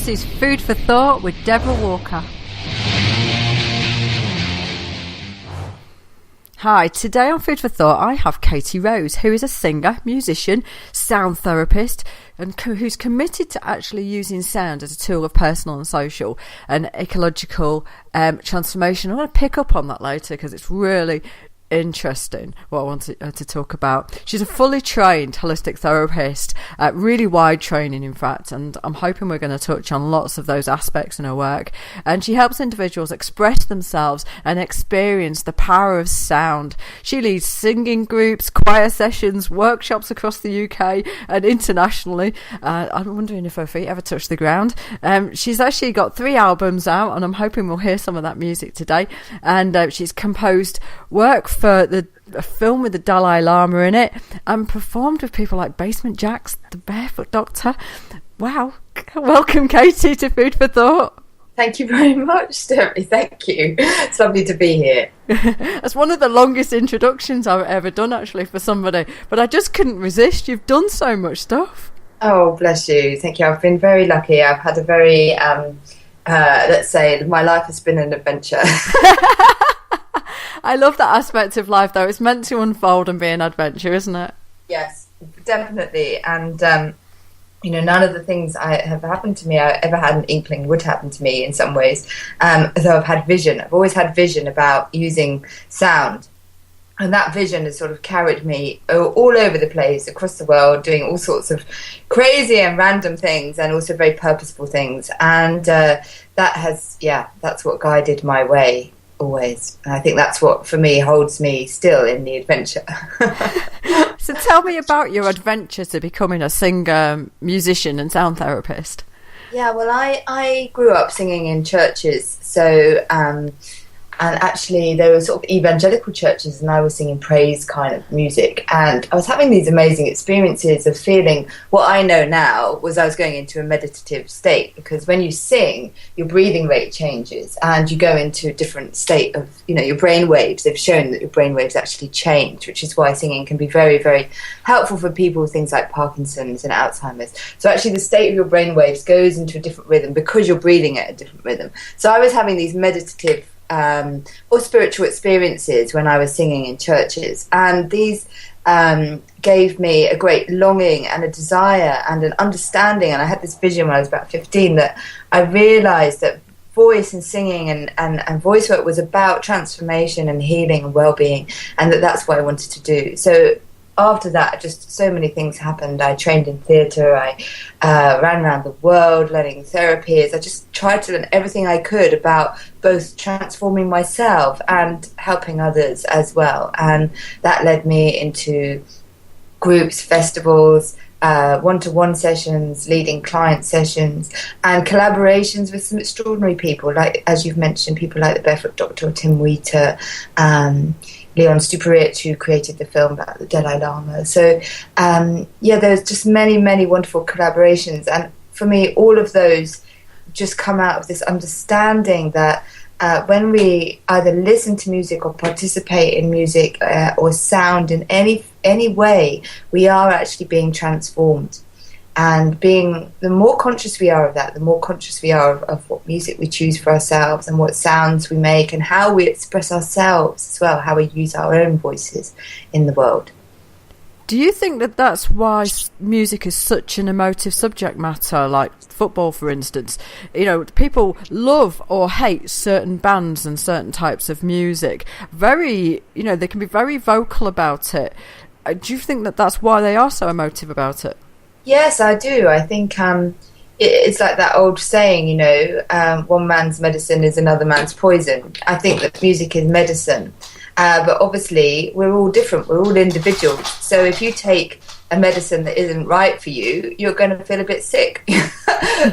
This is Food for Thought with Deborah Walker. Hi, today on Food for Thought I have Katie Rose, who is a singer, musician, sound therapist, and who's committed to actually using sound as a tool of personal and social and ecological transformation. I want to pick up on that later because it's really interesting what I wanted to talk about. She's a fully trained holistic therapist, really wide training in fact, and I'm hoping we're going to touch on lots of those aspects in her work. And she helps individuals express themselves and experience the power of sound. She leads singing groups, choir sessions, workshops across the UK and internationally. I'm wondering if her feet ever touch the ground. She's actually got 3 albums out, and I'm hoping we'll hear some of that music today. And she's composed work for a film with the Dalai Lama in it, and performed with people like Basement Jaxx, the Barefoot Doctor. Wow. Welcome, Katie, to Food for Thought. Thank you very much, Debbie. Thank you. It's lovely to be here. That's one of the longest introductions I've ever done, actually, for somebody. But I just couldn't resist. You've done so much stuff. Oh, bless you. Thank you. I've been very lucky. I've had a very, let's say, my life has been an adventure. I love that aspect of life, though. It's meant to unfold and be an adventure, isn't it? Yes, definitely. And, none of the things I have happened to me, I ever had an inkling would happen to me in some ways. Though I've had vision. I've always had vision about using sound. And that vision has sort of carried me all over the place, across the world, doing all sorts of crazy and random things and also very purposeful things. And that's what guided my way. Always. And I think that's what for me holds me still in the adventure. So tell me about your adventure to becoming a singer, musician and sound therapist. Yeah, well, I grew up singing in churches, so and actually there were sort of evangelical churches, and I was singing praise kind of music, and I was having these amazing experiences of feeling what I know now was I was going into a meditative state, because when you sing your breathing rate changes and you go into a different state of, your brain waves. They've shown that your brain waves actually change, which is why singing can be very, very helpful for people with things like Parkinson's and Alzheimer's. So actually the state of your brain waves goes into a different rhythm because you're breathing at a different rhythm. So I was having these meditative or spiritual experiences when I was singing in churches, and these gave me a great longing and a desire and an understanding. And I had this vision when I was about 15 that I realized that voice and singing and voice work was about transformation and healing and well-being, and that's what I wanted to do. So after that, just so many things happened. I trained in theatre. I ran around the world learning therapies. I just tried to learn everything I could about both transforming myself and helping others as well. And that led me into groups, festivals, one-to-one sessions, leading client sessions, and collaborations with some extraordinary people, like, as you've mentioned, people like the Barefoot Doctor, Tim Wheater, Leon Stuparich, who created the film about the Dalai Lama. So, there's just many, many wonderful collaborations. And for me, all of those just come out of this understanding that when we either listen to music or participate in music or sound in any way, we are actually being transformed. And the more conscious we are of that, the more conscious we are of what music we choose for ourselves and what sounds we make and how we express ourselves as well, how we use our own voices in the world. Do you think that that's why music is such an emotive subject matter, like football, for instance? People love or hate certain bands and certain types of music. They can be very vocal about it. Do you think that that's why they are so emotive about it? Yes, I do. I think it's like that old saying, one man's medicine is another man's poison. I think that music is medicine. But obviously, we're all different. We're all individuals. So if you take a medicine that isn't right for you, you're going to feel a bit sick.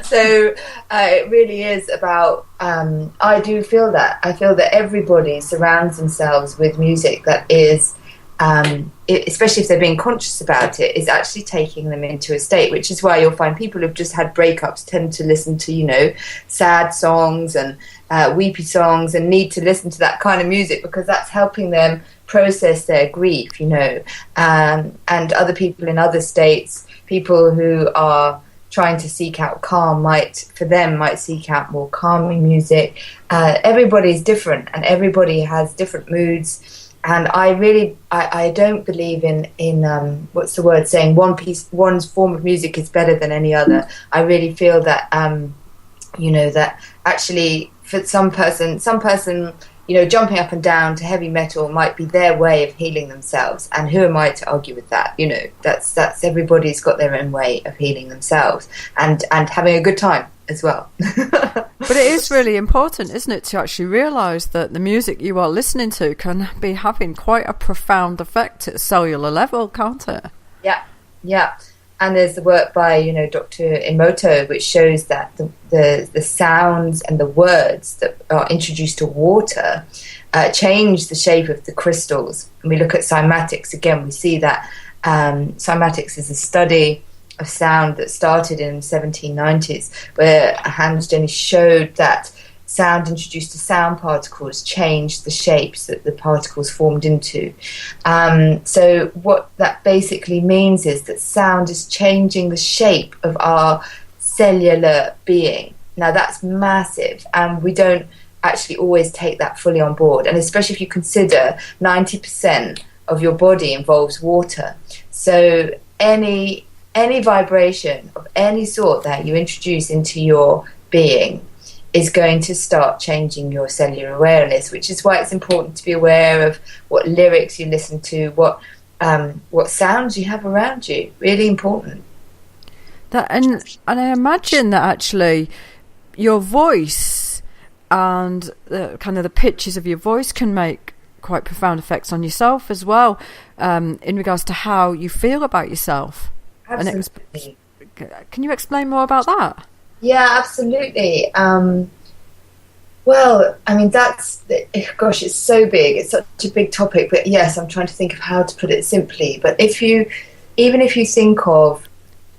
So it really is about, I do feel that. I feel that everybody surrounds themselves with music that is, especially if they're being conscious about it, is actually taking them into a state, which is why you'll find people who've just had breakups tend to listen to, sad songs and weepy songs and need to listen to that kind of music because that's helping them process their grief, and other people in other states, people who are trying to seek out calm might seek out more calming music. Everybody's different, and everybody has different moods. And I don't believe in what's the word, saying one's form of music is better than any other. I really feel that that actually for some person, jumping up and down to heavy metal might be their way of healing themselves. And who am I to argue with that? That's everybody's got their own way of healing themselves and having a good time as well. But it is really important, isn't it, to actually realise that the music you are listening to can be having quite a profound effect at a cellular level, can't it? Yeah. And there's the work by, Dr. Emotive, which shows that the sounds and the words that are introduced to water change the shape of the crystals. And we look at cymatics again, we see that cymatics is a study of sound that started in the 1790s, where Hans Jenny showed that sound introduced to sound particles changed the shapes that the particles formed into. So what that basically means is that sound is changing the shape of our cellular being. Now that's massive, and we don't actually always take that fully on board, and especially if you consider 90% of your body involves water. So any vibration of any sort that you introduce into your being is going to start changing your cellular awareness, which is why it's important to be aware of what lyrics you listen to, what sounds you have around you. Really important. And I imagine that actually your voice and the pitches of your voice can make quite profound effects on yourself as well, in regards to how you feel about yourself. Absolutely. Can you explain more about that? Yeah, absolutely. Well, I mean, it's so big. It's such a big topic. But yes, I'm trying to think of how to put it simply. But even if you think of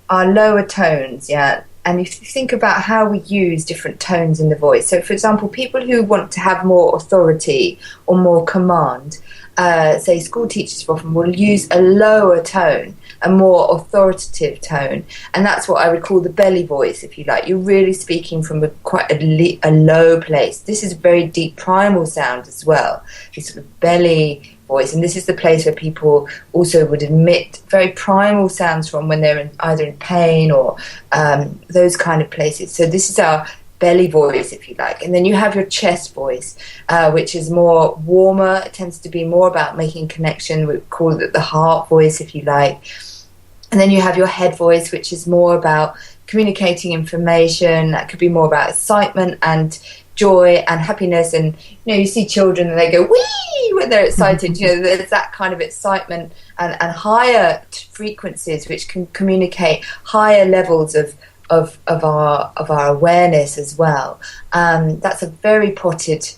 our lower tones, and if you think about how we use different tones in the voice. So, for example, people who want to have more authority or more command, say school teachers often will use a lower tone, a more authoritative tone, and that's what I would call the belly voice, if you like. You're really speaking from quite a low place. This is a very deep primal sound as well, this sort of belly voice, and this is the place where people also would emit very primal sounds from when they're either in pain or those kind of places. So this is our belly voice, if you like. And then you have your chest voice, which is more warmer. It tends to be more about making connection. We call it the heart voice, if you like. And then you have your head voice, which is more about communicating information. That could be more about excitement and joy and happiness. And you see children and they go wee when they're excited. There's that kind of excitement and higher frequencies which can communicate higher levels of our awareness as well. That's a very potted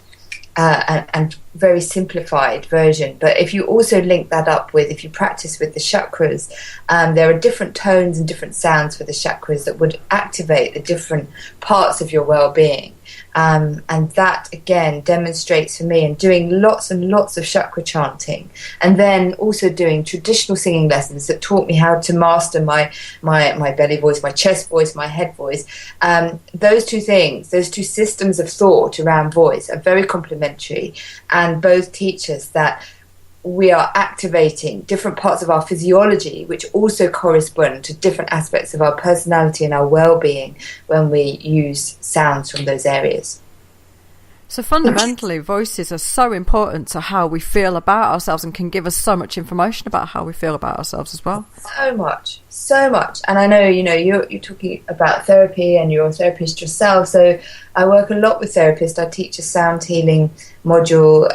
and very simplified version. But if you also link that up with, if you practice with the chakras, there are different tones and different sounds for the chakras that would activate the different parts of your well-being. And that, again, demonstrates for me, and doing lots and lots of chakra chanting, and then also doing traditional singing lessons that taught me how to master my belly voice, my chest voice, my head voice. Those two things, those two systems of thought around voice are very complementary, and both teach us that we are activating different parts of our physiology, which also correspond to different aspects of our personality and our well-being when we use sounds from those areas. So fundamentally, voices are so important to how we feel about ourselves and can give us so much information about how we feel about ourselves as well. So much. And I know, you're talking about therapy and you're a therapist yourself. So I work a lot with therapists. I teach a sound healing module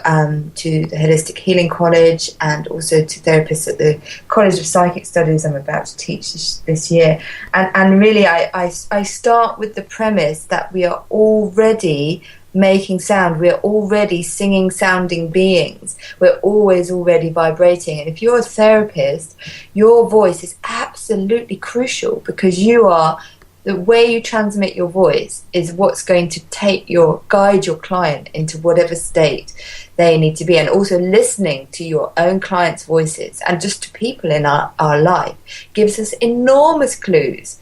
to the Holistic Healing College and also to therapists at the College of Psychic Studies I'm about to teach this year. And really, I start with the premise that we are already making sound. We're already singing sounding beings. We're always already vibrating. And if you're a therapist, your voice is absolutely crucial because you are the way you transmit your voice is what's going to guide your client into whatever state they need to be. And also listening to your own clients' voices and just to people in our life gives us enormous clues.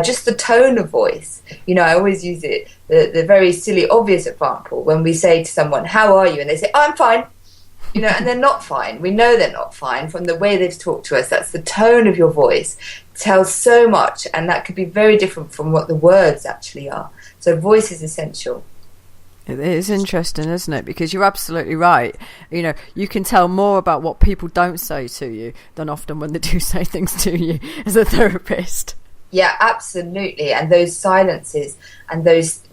Just the tone of voice. You know, I always use the very silly, obvious example when we say to someone, "How are you?" and they say, "Oh, I'm fine." You know, and they're not fine. We know they're not fine from the way they've talked to us. That's the tone of your voice. Tells so much, and that could be very different from what the words actually are. So voice is essential. It is interesting, isn't it? Because you're absolutely right. You know, you can tell more about what people don't say to you than often when they do say things to you as a therapist. Yeah, absolutely. And those silences and those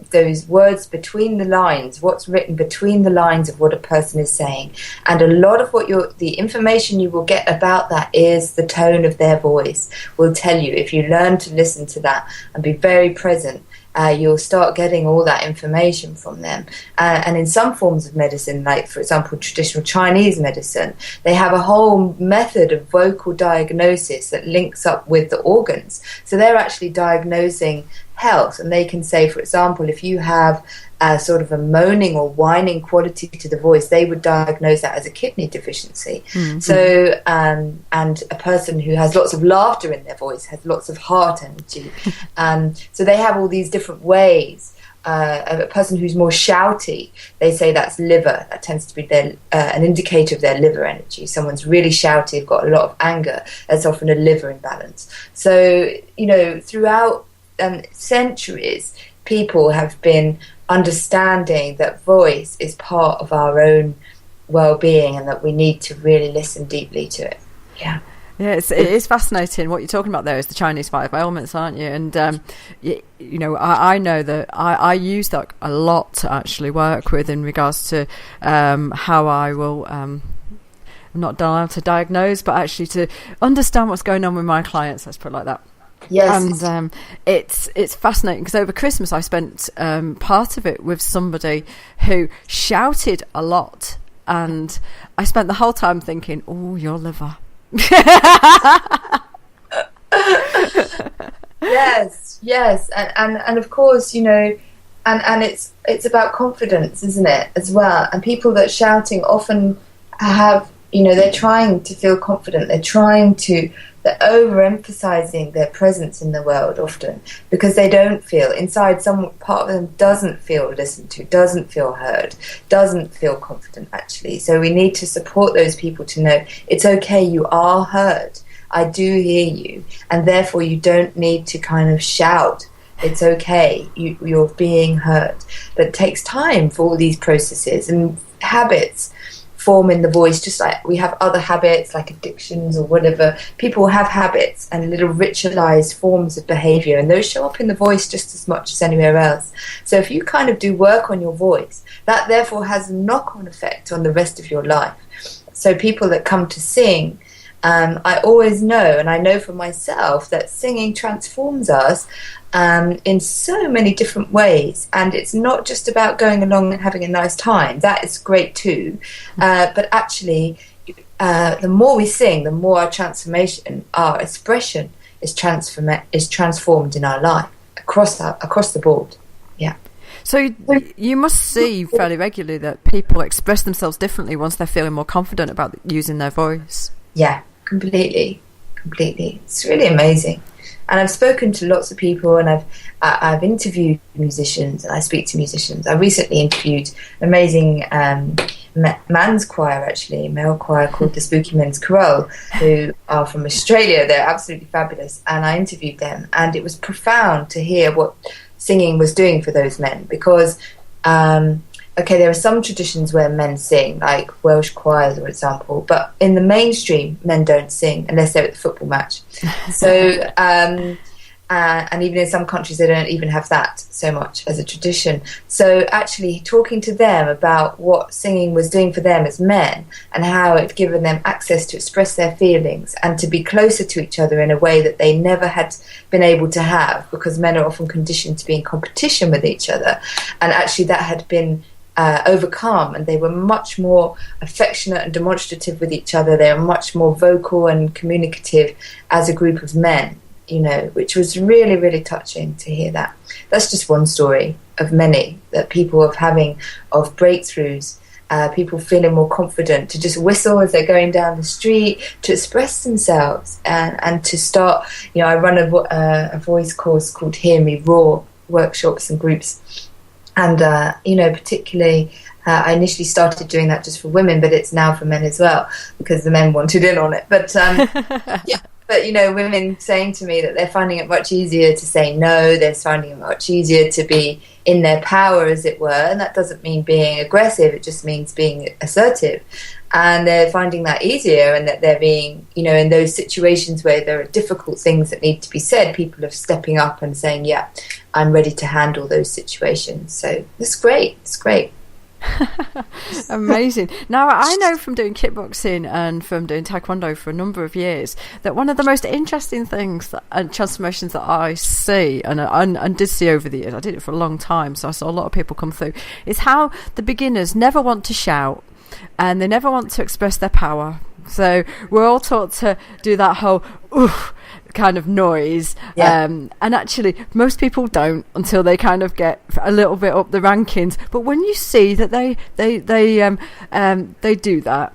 words between the lines, what's written between the lines of what a person is saying. And a lot of the information you will get about that is the tone of their voice will tell you. If you learn to listen to that and be very present, you'll start getting all that information from them. And in some forms of medicine, like, for example, traditional Chinese medicine, they have a whole method of vocal diagnosis that links up with the organs. So they're actually diagnosing health. And they can say, for example, if you have a sort of a moaning or whining quality to the voice, they would diagnose that as a kidney deficiency. Mm-hmm. So, and a person who has lots of laughter in their voice has lots of heart energy. So they have all these different ways. A person who's more shouty, they say that's liver. That tends to be an indicator of their liver energy. Someone's really shouty, got a lot of anger. That's often a liver imbalance. So, you know, throughout centuries, people have been understanding that voice is part of our own well-being and that we need to really listen deeply to it. Yeah. Yeah, it is fascinating. What you're talking about there is the Chinese 5 elements, aren't you? And, you know, I know that I use that a lot to actually work with in regards to how I will... I'm not allowed to diagnose, but actually to understand what's going on with my clients, let's put it like that. Yes. And it's fascinating because over Christmas I spent part of it with somebody who shouted a lot, and I spent the whole time thinking, "Oh, your liver." Yes, and of course, you know, and it's about confidence, isn't it, as well? And people that are shouting often have, you know, they're trying to feel confident. They're overemphasizing their presence in the world often because they don't feel inside. Some part of them doesn't feel listened to, doesn't feel heard, doesn't feel confident actually. So we need to support those people to know it's okay, you are heard. I do hear you, and therefore you don't need to kind of shout. It's okay, you're being heard. But it takes time for all these processes, and habits form in the voice, just like we have other habits like addictions or whatever. People have habits and little ritualized forms of behavior, and those show up in the voice just as much as anywhere else. So if you kind of do work on your voice, that therefore has a knock-on effect on the rest of your life. So people that come to sing, I always know, and I know for myself, that singing transforms us in so many different ways. And it's not just about going along and having a nice time. That is great too. But actually, the more we sing, the more our transformation, our expression is transformed in our life across the board. Yeah. So you must see fairly regularly that people express themselves differently once they're feeling more confident about using their voice. Yeah, completely. It's really amazing. And I've spoken to lots of people, and I've interviewed musicians, and I speak to musicians. I recently interviewed an amazing man's choir, actually, male choir called the Spooky Men's Chorale, who are from Australia. They're absolutely fabulous. And I interviewed them, and it was profound to hear what singing was doing for those men, because there are some traditions where men sing, like Welsh choirs, for example, but in the mainstream, men don't sing unless they're at the football match. So, and even in some countries, they don't even have that so much as a tradition. So actually talking to them about what singing was doing for them as men and how it given them access to express their feelings and to be closer to each other in a way that they never had been able to have, because men are often conditioned to be in competition with each other. And actually that had been overcome, and they were much more affectionate and demonstrative with each other. They were much more vocal and communicative as a group of men. which was really, really touching to hear that. That's just one story of many that people of breakthroughs, people feeling more confident to just whistle as they're going down the street, to express themselves, and to start. I run a voice course called Hear Me Roar workshops and groups, and particularly. I initially started doing that just for women, but it's now for men as well because the men wanted in on it. But yeah. But, women saying to me that they're finding it much easier to say no, they're finding it much easier to be in their power, as it were. And that doesn't mean being aggressive, it just means being assertive. And they're finding that easier, and that they're being, in those situations where there are difficult things that need to be said, people are stepping up and saying, yeah, I'm ready to handle those situations. So it's great. It's great. Amazing. Now, I know from doing kickboxing and from doing taekwondo for a number of years that one of the most interesting things and transformations that I see and did see over the years, I did it for a long time, so I saw a lot of people come through, is how the beginners never want to shout and they never want to express their power. So we're all taught to do that whole oof kind of noise, and actually most people don't until they kind of get a little bit up the rankings. But when you see that they do that,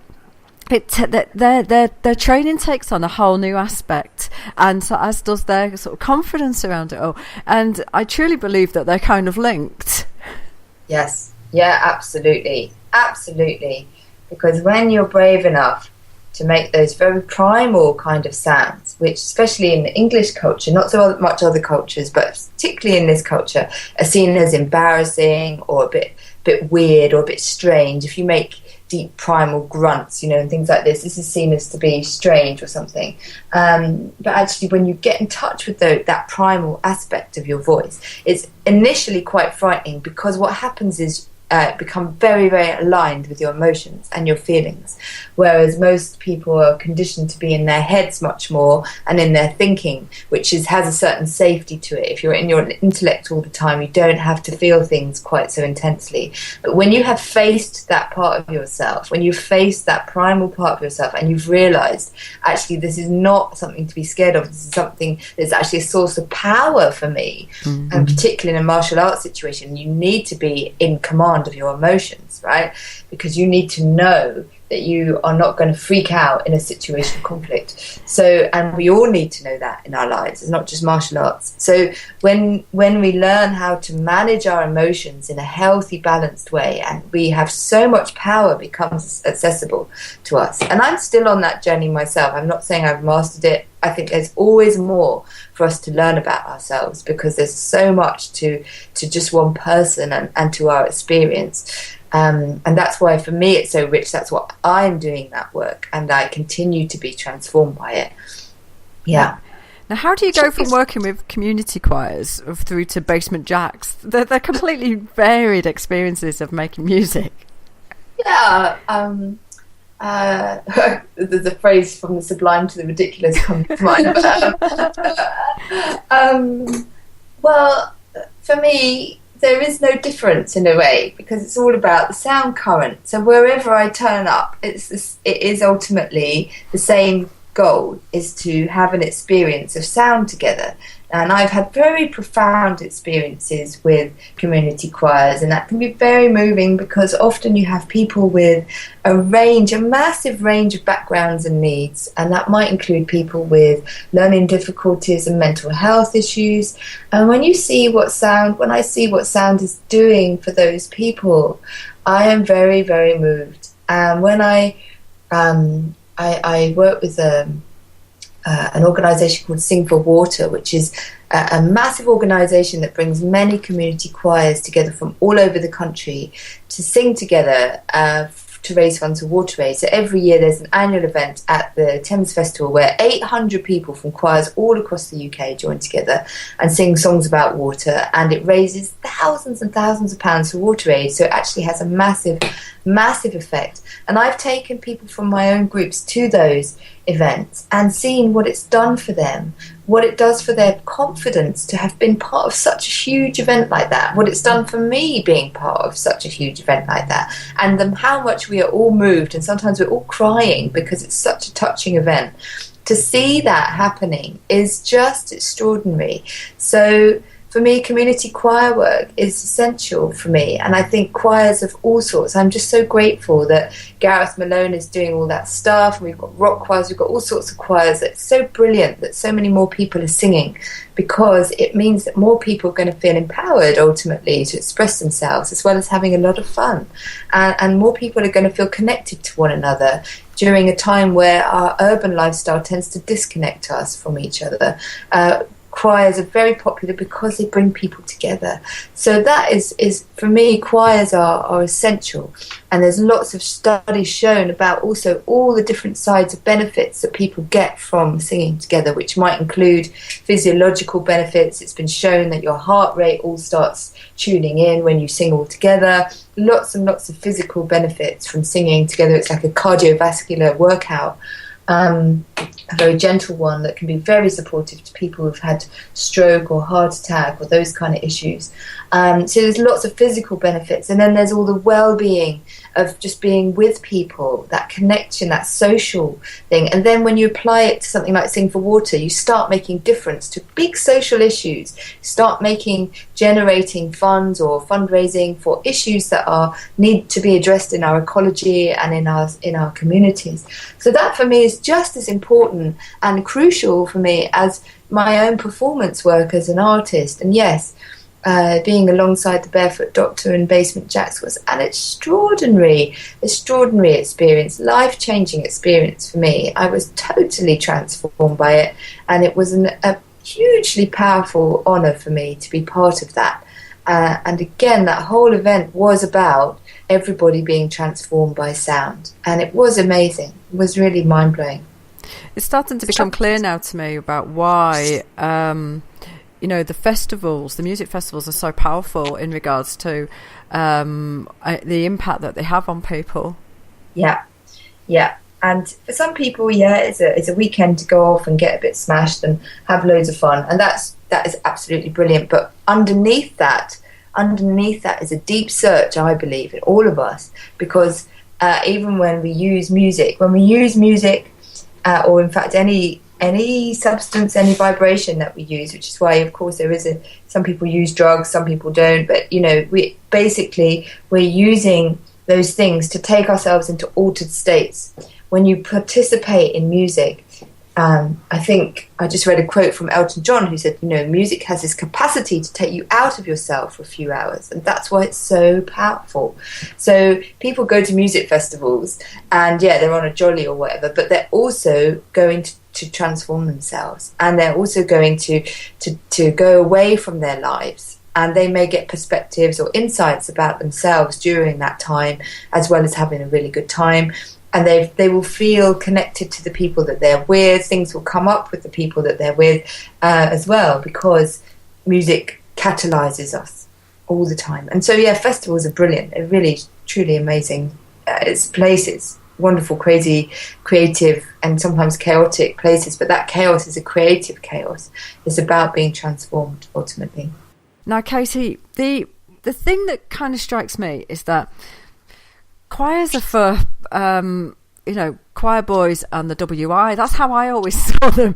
their training takes on a whole new aspect, and so as does their sort of confidence around it all. And I truly believe that they're kind of linked. Yes, yeah, absolutely, because when you're brave enough to make those very primal kind of sounds, which especially in the English culture, not so much other cultures, but particularly in this culture, are seen as embarrassing or a bit weird or a bit strange. If you make deep primal grunts, and things like this is seen as to be strange or something. But actually, when you get in touch with that primal aspect of your voice, it's initially quite frightening, because what happens is become very, very aligned with your emotions and your feelings, whereas most people are conditioned to be in their heads much more and in their thinking, which has a certain safety to it. If you're in your intellect all the time, you don't have to feel things quite so intensely. But when you have faced that part of yourself, when you've faced that primal part of yourself, and you've realized, actually, this is not something to be scared of, this is something that's actually a source of power for me, and particularly in a martial arts situation, you need to be in command of your emotions, right? Because you need to know that you are not going to freak out in a situation of conflict. So, and we all need to know that in our lives. It's not just martial arts. So when we learn how to manage our emotions in a healthy, balanced way, and we have so much power becomes accessible to us. And I'm still on that journey myself. I'm not saying I've mastered it. I think there's always more for us to learn about ourselves, because there's so much to just one person and to our experience. And that's why for me it's so rich. That's why I'm doing that work, and I continue to be transformed by it. Yeah. Now, how do you go from working with community choirs through to Basement Jaxx? They're completely varied experiences of making music. Yeah. There's a phrase from the sublime to the ridiculous comes to mind. Well, for me, there is no difference in a way, because it's all about the sound current. So wherever I turn up, it is ultimately the same goal, is to have an experience of sound together. And I've had very profound experiences with community choirs, and that can be very moving, because often you have people with a massive range of backgrounds and needs, and that might include people with learning difficulties and mental health issues. And when I see what sound is doing for those people, I am very, very moved. And when I work with an organisation called Sing for Water, which is a massive organisation that brings many community choirs together from all over the country to sing together to raise funds for water aid. So every year there's an annual event at the Thames Festival where 800 people from choirs all across the UK join together and sing songs about water, and it raises thousands and thousands of pounds for water aid. So it actually has a massive, massive effect. And I've taken people from my own groups to those events and seen what it's done for them, what it does for their confidence to have been part of such a huge event like that, what it's done for me being part of such a huge event like that, and how much we are all moved, and sometimes we're all crying because it's such a touching event. to see that happening is just extraordinary. So for me, community choir work is essential for me, and I think choirs of all sorts. I'm just so grateful that Gareth Malone is doing all that stuff, and we've got rock choirs, we've got all sorts of choirs. It's so brilliant that so many more people are singing, because it means that more people are going to feel empowered ultimately to express themselves, as well as having a lot of fun, and more people are going to feel connected to one another during a time where our urban lifestyle tends to disconnect us from each other. Choirs are very popular because they bring people together. So that is for me, choirs are essential. And there's lots of studies shown about also all the different sides of benefits that people get from singing together, which might include physiological benefits. It's been shown that your heart rate all starts tuning in when you sing all together. Lots and lots of physical benefits from singing together. It's like a cardiovascular workout. A very gentle one that can be very supportive to people who've had stroke or heart attack or those kind of issues. So there's lots of physical benefits, and then there's all the well-being of just being with people, that connection, that social thing. And then when you apply it to something like Sing for Water, you start making difference to big social issues, start generating funds or fundraising for issues that need to be addressed in our ecology and in our communities. So that for me is just as important and crucial for me as my own performance work as an artist. And yes, being alongside the Barefoot Doctor and Basement Jaxx was an extraordinary experience, life-changing experience for me. I was totally transformed by it, and it was a hugely powerful honour for me to be part of that. And again, that whole event was about everybody being transformed by sound, and it was amazing. It was really mind-blowing. It's starting to become clear now to me about why the music festivals are so powerful in regards to the impact that they have on people. Yeah. And for some people, it's a weekend to go off and get a bit smashed and have loads of fun, and that is absolutely brilliant. But underneath that is a deep search, I believe, in all of us, because even when we use music, or in fact any substance, any vibration that we use, which is why, of course, some people use drugs, some people don't, but we're using those things to take ourselves into altered states. When you participate in music, I think I just read a quote from Elton John, who said, music has this capacity to take you out of yourself for a few hours, and that's why it's so powerful. So people go to music festivals and they're on a jolly or whatever, but they're also going to transform themselves, and they're also going to go away from their lives, and they may get perspectives or insights about themselves during that time, as well as having a really good time. And they will feel connected to the people that they're with. Things will come up with the people that they're with as well, because music catalyzes us all the time. And so, festivals are brilliant. They're really, truly amazing. It's places, wonderful, crazy, creative, and sometimes chaotic places. But that chaos is a creative chaos. It's about being transformed, ultimately. Now, Katie, the thing that kind of strikes me is that choirs are for choir boys and the WI. That's how I always saw them.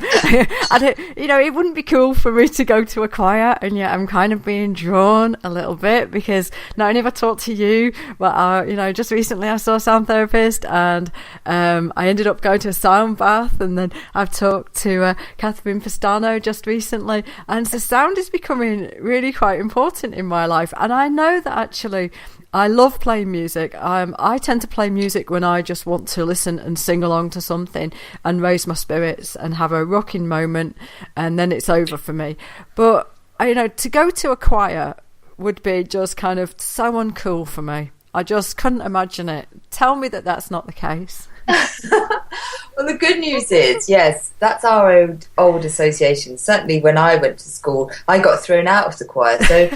And it wouldn't be cool for me to go to a choir, and yet I'm kind of being drawn a little bit, because not only have I talked to you, but just recently I saw a sound therapist, and I ended up going to a sound bath, and then I've talked to Catherine Pastano just recently, and so sound is becoming really quite important in my life. And I know that actually I love playing music. I tend to play music when I just want to listen and sing along to something and raise my spirits and have a rocking moment, and then it's over for me. But to go to a choir would be just kind of so uncool for me. I just couldn't imagine it. Tell me that that's not the case. Well, the good news is, yes, that's our old association. Certainly when I went to school, I got thrown out of the choir. So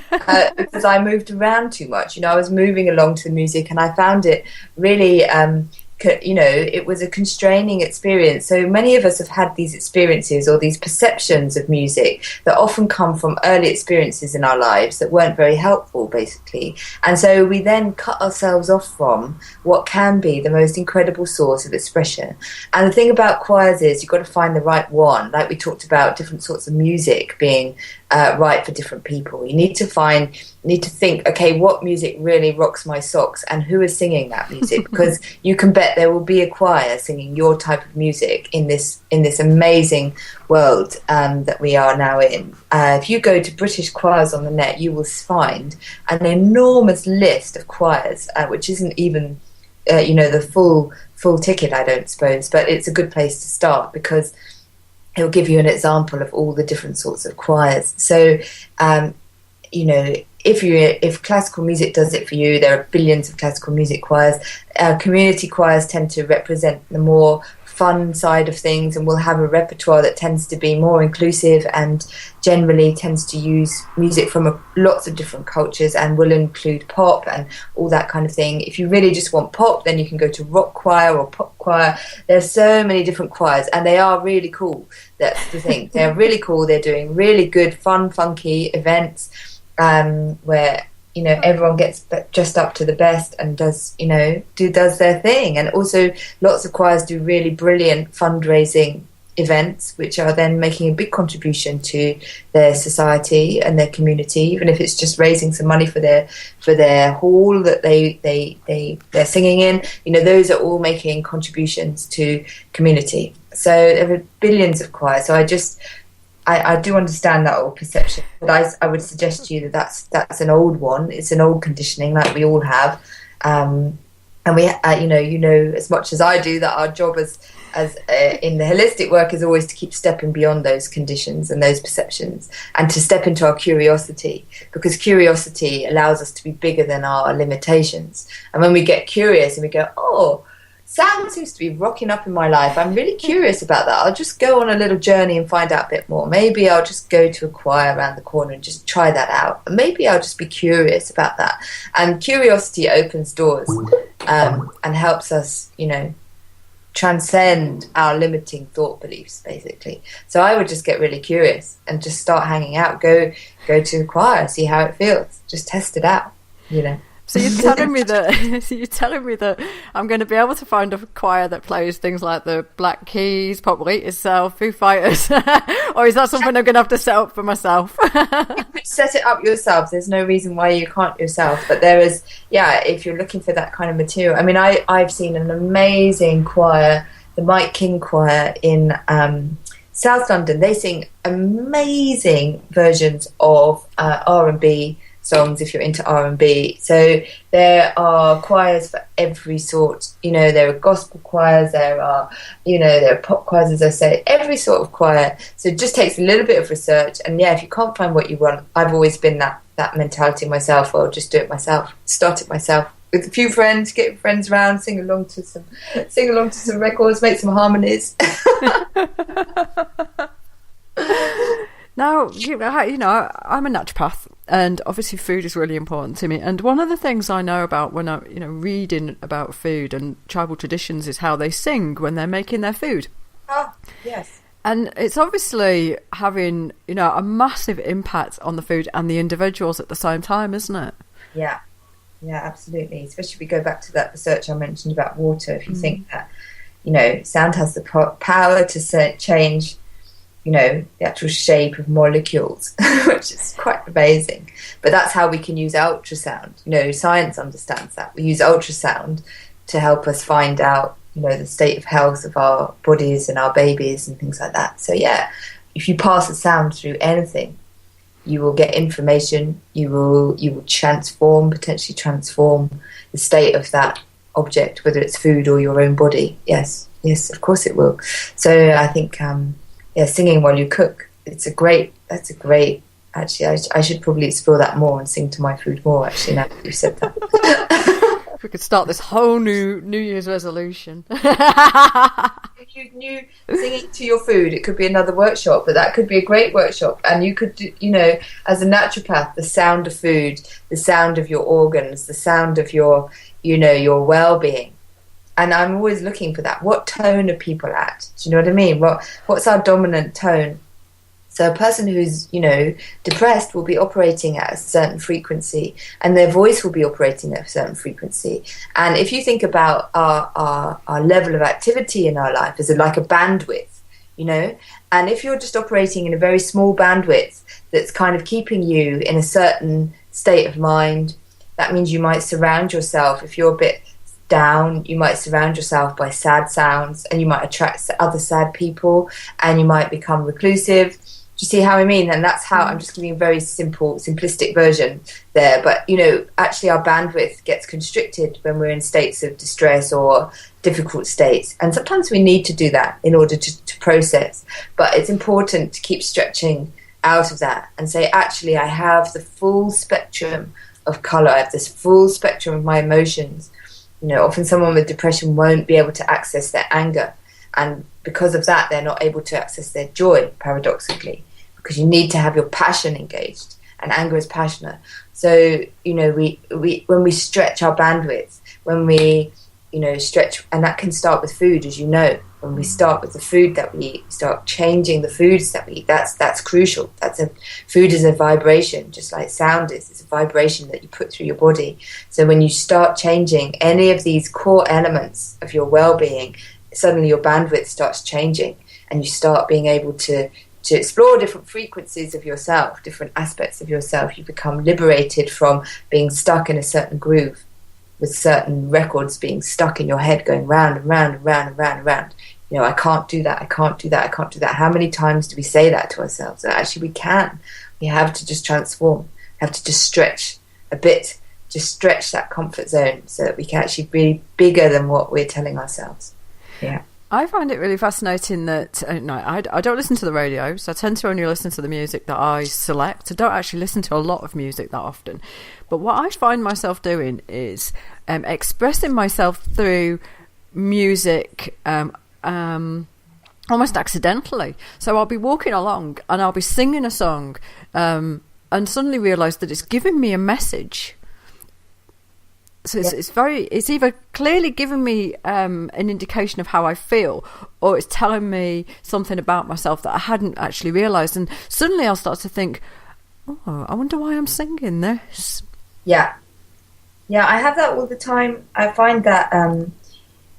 because I moved around too much, I was moving along to the music, and I found it really it was a constraining experience. So many of us have had these experiences or these perceptions of music that often come from early experiences in our lives that weren't very helpful, basically. And so we then cut ourselves off from what can be the most incredible source of expression. And the thing about choirs is you've got to find the right one. Like we talked about different sorts of music being right for different people. You need to think, okay, what music really rocks my socks and who is singing that music? Because you can bet there will be a choir singing your type of music in this amazing world that we are now in. If you go to British choirs on the net, you will find an enormous list of choirs, which isn't even the full ticket, I don't suppose, but it's a good place to start because it will give you an example of all the different sorts of choirs. So, if classical music does it for you, there are billions of classical music choirs. Community choirs tend to represent the more fun side of things and will have a repertoire that tends to be more inclusive and generally tends to use music from lots of different cultures and will include pop and all that kind of thing. If you really just want pop, then you can go to rock choir or pop choir. There's so many different choirs and they are really cool. That's the thing. They're really cool. They're doing really good, fun, funky events where everyone gets dressed up to the best and does their thing. And also lots of choirs do really brilliant fundraising events, which are then making a big contribution to their society and their community, even if it's just raising some money for their hall that they're singing in. Those are all making contributions to community. So there are billions of choirs. So I do understand that old perception, but I would suggest to you that's an old one. It's an old conditioning, like we all have, and we, as much as I do, that our job as in the holistic work is always to keep stepping beyond those conditions and those perceptions, and to step into our curiosity, because curiosity allows us to be bigger than our limitations. And when we get curious and we go, oh, sound seems to be rocking up in my life. I'm really curious about that. I'll just go on a little journey and find out a bit more. Maybe I'll just go to a choir around the corner and just try that out. And maybe I'll just be curious about that. And curiosity opens doors and helps us, transcend our limiting thought beliefs, basically. So I would just get really curious and just start hanging out. Go to the choir, see how it feels. Just test it out, So you're telling me that I'm going to be able to find a choir that plays things like the Black Keys, Pop Will Eat Itself, Foo Fighters, or is that something I'm going to have to set up for myself? You could set it up yourself. There's no reason why you can't yourself. But there is, if you're looking for that kind of material. I mean, I've seen an amazing choir, the Mike King Choir in South London. They sing amazing versions of R&B songs if you're into R&B. So there are choirs for every sort. There are gospel choirs, there are pop choirs, as I say, every sort of choir. So it just takes a little bit of research. And if you can't find what you want, I've always been that mentality myself. I'll just do it myself, start it myself with a few friends, get friends around, sing along to some records, make some harmonies. Now, I'm a naturopath, and obviously food is really important to me. And one of the things I know about when I'm, reading about food and tribal traditions is how they sing when they're making their food. Oh, yes. And it's obviously having, a massive impact on the food and the individuals at the same time, isn't it? Yeah, absolutely. Especially if we go back to that research I mentioned about water. If you think that, sound has the power to change the actual shape of molecules, which is quite amazing. But that's how we can use ultrasound. Science understands that. We use ultrasound to help us find out, the state of health of our bodies and our babies and things like that. So if you pass a sound through anything, you will get information. You will potentially transform the state of that object, whether it's food or your own body. Yes, of course it will. So I think singing while you cook, that's a great, actually I should probably explore that more and sing to my food more, actually, now that you've said that. We could start this whole New Year's resolution. If you knew singing to your food, it could be another workshop, but that could be a great workshop. And you could do, as a naturopath, the sound of food, the sound of your organs, the sound of your, your well-being. And I'm always looking for that. What tone are people at? Do you know what I mean? What's our dominant tone? So a person who's, depressed will be operating at a certain frequency, and their voice will be operating at a certain frequency. And if you think about our level of activity in our life as like a bandwidth, and if you're just operating in a very small bandwidth that's kind of keeping you in a certain state of mind, that means you might surround yourself, if you're a bit down, you might surround yourself by sad sounds, and you might attract other sad people, and you might become reclusive. Do you see how I mean? And that's how I'm just giving a very simplistic version there. But, actually our bandwidth gets constricted when we're in states of distress or difficult states. And sometimes we need to do that in order to process. But it's important to keep stretching out of that and say, actually, I have the full spectrum of colour. I have this full spectrum of my emotions. Often someone with depression won't be able to access their anger. And because of that, they're not able to access their joy, paradoxically, because you need to have your passion engaged, and anger is passionate. So, we when we stretch our bandwidth, when we, stretch, and that can start with food, as you know. When we start with the food that we eat, we start changing the foods that we eat. That's crucial. Food is a vibration, just like sound is. It's a vibration that you put through your body. So when you start changing any of these core elements of your well-being, suddenly your bandwidth starts changing, and you start being able to explore different frequencies of yourself, different aspects of yourself. You become liberated from being stuck in a certain groove, with certain records being stuck in your head, going round and round and round and round and round. I can't do that, I can't do that, I can't do that. How many times do we say that to ourselves? And actually we can. We have to just transform, have to just stretch a bit, just stretch that comfort zone so that we can actually be bigger than what we're telling ourselves. Yeah. I find it really fascinating that I don't listen to the radio, so I tend to only listen to the music that I select. I don't actually listen to a lot of music that often. But what I find myself doing is expressing myself through music almost accidentally. So I'll be walking along and I'll be singing a song and suddenly realise that it's giving me a message. So it's either clearly giving me an indication of how I feel, or it's telling me something about myself that I hadn't actually realised. And suddenly I'll start to think, oh, I wonder why I'm singing this. Yeah, I have that all the time. I find that,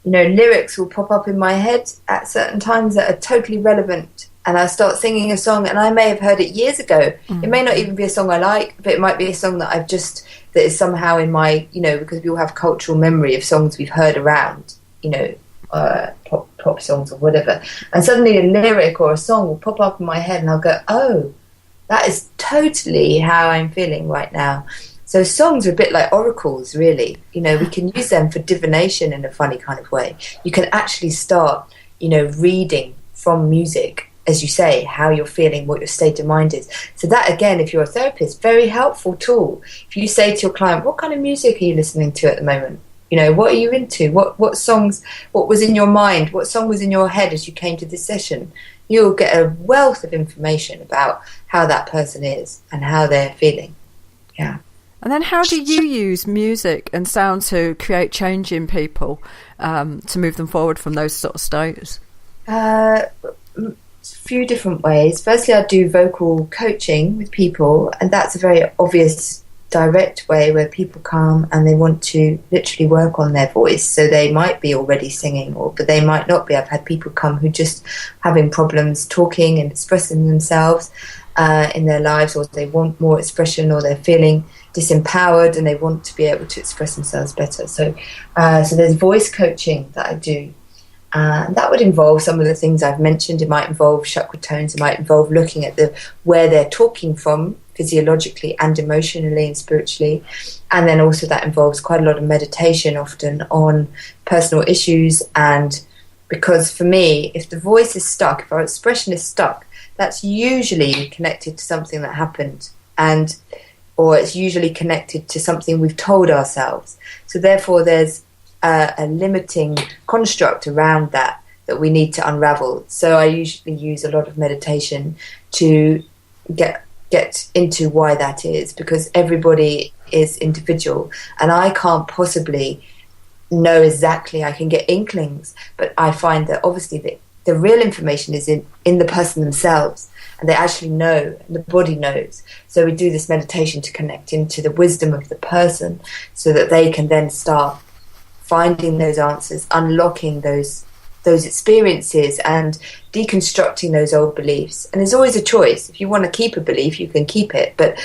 lyrics will pop up in my head at certain times that are totally relevant, and I start singing a song, and I may have heard it years ago. It may not even be a song I like, but it might be a song that that is somehow in my, because we all have cultural memory of songs we've heard around, pop songs or whatever. And suddenly a lyric or a song will pop up in my head, and I'll go, oh, that is totally how I'm feeling right now. So songs are a bit like oracles, really. We can use them for divination in a funny kind of way. You can actually start, reading from music, as you say, how you're feeling, what your state of mind is. So that, again, if you're a therapist, very helpful tool. If you say to your client, what kind of music are you listening to at the moment? What are you into? What songs, what was in your mind? What song was in your head as you came to this session? You'll get a wealth of information about how that person is and how they're feeling. Yeah. And then how do you use music and sound to create change in people, to move them forward from those sort of states? A few different ways. Firstly, I do vocal coaching with people, and that's a very obvious, direct way where people come and they want to literally work on their voice. So they might be already singing, but they might not be. I've had people come who just having problems talking and expressing themselves in their lives, or they want more expression, or they're feeling disempowered and they want to be able to express themselves better. So there's voice coaching that I do. That would involve some of the things I've mentioned. It might involve chakra tones. It might involve looking at where they're talking from physiologically and emotionally and spiritually. And then also that involves quite a lot of meditation, often on personal issues. And because for me, if the voice is stuck, if our expression is stuck, that's usually connected to something that happened, or it's usually connected to something we've told ourselves. So therefore there's a limiting construct around that we need to unravel. So I usually use a lot of meditation to get into why that is, because everybody is individual, and I can't possibly know exactly. I can get inklings, but I find that obviously the real information is in the person themselves, and they actually know, and the body knows. So we do this meditation to connect into the wisdom of the person, so that they can then start finding those answers, unlocking those experiences, and deconstructing those old beliefs. And there's always a choice. If you want to keep a belief, you can keep it, but